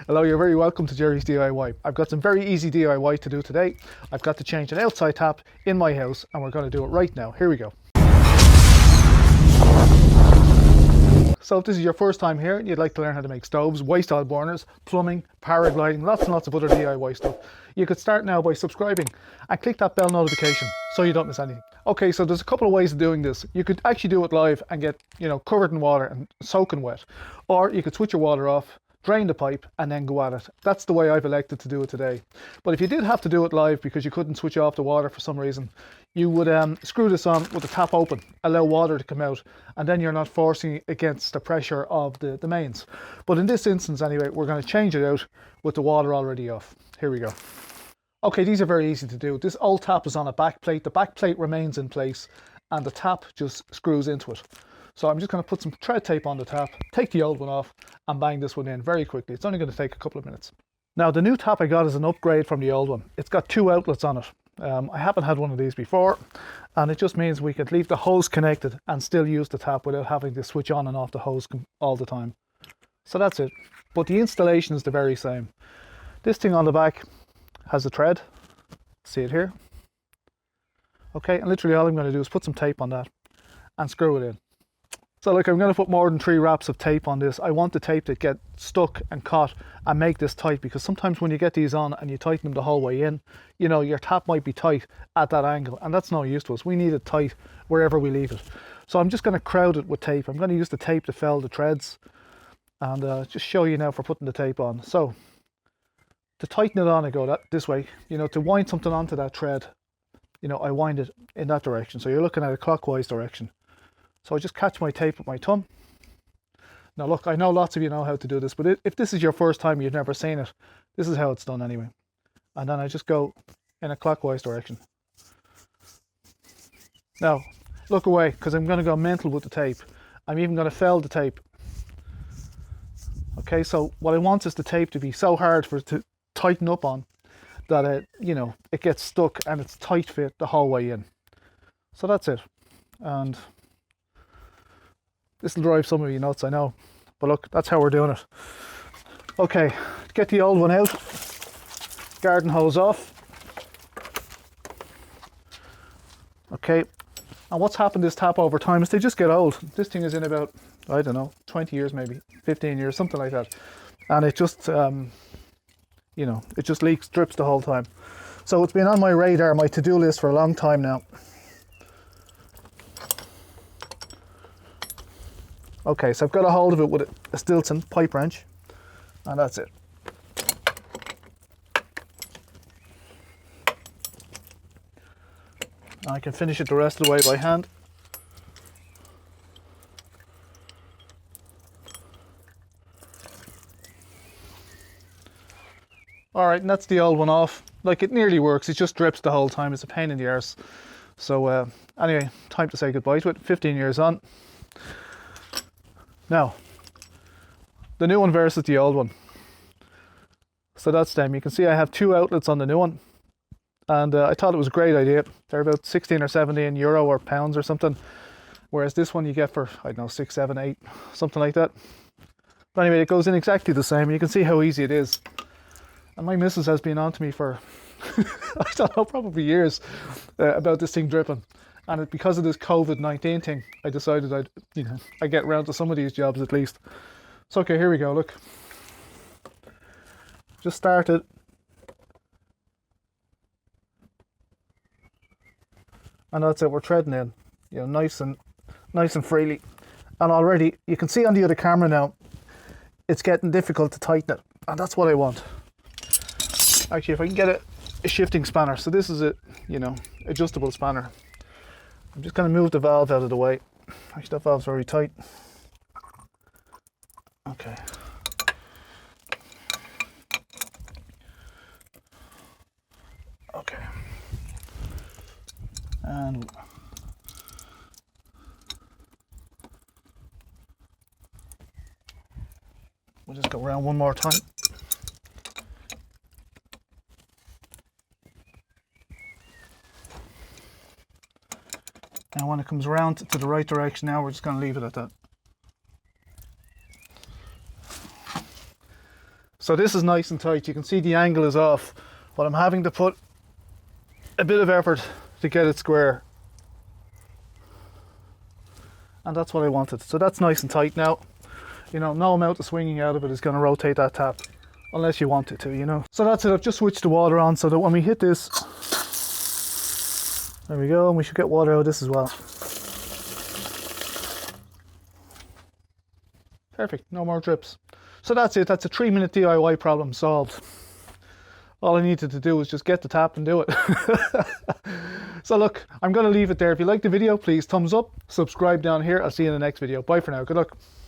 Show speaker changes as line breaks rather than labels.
Hello, you're very welcome to Gerry's DIY. I've got some very easy DIY to do today. I've got to change an outside tap in my house and we're going to do it right now. Here we go. So if this is your first time here and you'd like to learn how to make stoves, waste oil burners, plumbing, paragliding, lots and lots of other DIY stuff, you could start now by subscribing and click that bell notification so you don't miss anything. Okay, so there's a couple of ways of doing this. You could actually do it live and get, covered in water and soaking wet, or you could switch your water off, drain the pipe and then go at it. That's the way I've elected to do it today. But if you did have to do it live because you couldn't switch off the water for some reason, you would screw this on with the tap open, allow water to come out, and then you're not forcing against the pressure of the mains. But in this instance anyway, we're going to change it out with the water already off. Here we go. Okay, these are very easy to do. This old tap is on a back plate. The back plate remains in place and the tap just screws into it. So I'm just going to put some thread tape on the tap, take the old one off and bang this one in very quickly. It's only going to take a couple of minutes. Now the new tap I got is an upgrade from the old one. It's got two outlets on it. I haven't had one of these before, and it just means we could leave the hose connected and still use the tap without having to switch on and off the hose all the time. So that's it. But the installation is the very same. This thing on the back has a thread. See it here? Okay, and literally all I'm going to do is put some tape on that and screw it in. So look, I'm going to put more than 3 wraps of tape on this. I want the tape to get stuck and caught and make this tight, because sometimes when you get these on and you tighten them the whole way in, your tap might be tight at that angle and that's no use to us. We need it tight wherever we leave it. So I'm just going to crowd it with tape. I'm going to use the tape to fell the threads and just show you now for putting the tape on. So to tighten it on, I go this way. To wind something onto that thread, I wind it in that direction. So you're looking at a clockwise direction. So I just catch my tape with my thumb. Now look, I know lots of you know how to do this, but if this is your first time, you've never seen it, this is how it's done anyway. And then I just go in a clockwise direction. Now, look away, because I'm going to go mental with the tape. I'm even going to fell the tape. Okay, so what I want is the tape to be so hard for it to tighten up on that it gets stuck and it's tight fit the whole way in. So that's it. And this will drive some of you nuts, I know, but look, that's how we're doing it. Okay, get the old one out, garden hose off. Okay, and what's happened to this tap over time is they just get old. This thing is in about, I don't know, 20 years maybe, 15 years, something like that. And it just, it just leaks, drips the whole time. So it's been on my radar, my to-do list for a long time now. Okay, so I've got a hold of it with a Stilton pipe wrench, and that's it. I can finish it the rest of the way by hand. Alright, and that's the old one off. Like, it nearly works, it just drips the whole time. It's a pain in the arse. So anyway, time to say goodbye to it. 15 years on. Now, the new one versus the old one. So that's them. You can see I have 2 outlets on the new one. And I thought it was a great idea. They're about 16 or 17 euro or pounds or something. Whereas this one you get for, I don't know, 6, 7, 8, something like that. But anyway, it goes in exactly the same. You can see how easy it is. And my missus has been on to me for, I don't know, probably years about this thing dripping. And because of this COVID-19 thing, I decided I'd get around to some of these jobs at least. So okay, here we go, look. Just started. And that's it, we're threading in, nice and freely. And already, you can see on the other camera now, it's getting difficult to tighten it. And that's what I want. Actually, if I can get a shifting spanner. So this is a, adjustable spanner. I'm just going to move the valve out of the way. Actually, that valve's very tight. Okay. Okay. And we'll just go around one more time. And when it comes around to the right direction now, we're just going to leave it at that. So this is nice and tight. You can see the angle is off, but I'm having to put a bit of effort to get it square. And that's what I wanted. So that's nice and tight now. You know, no amount of swinging out of it is going to rotate that tap, unless you want it to, you know. So that's it. I've just switched the water on so that when we hit this, there we go, and we should get water out of this as well. Perfect, no more drips. So that's it. That's a 3-minute DIY problem solved. All I needed to do was just get the tap and do it. So look, I'm going to leave it there. If you liked the video, please thumbs up, subscribe down here. I'll see you in the next video. Bye for now. Good luck.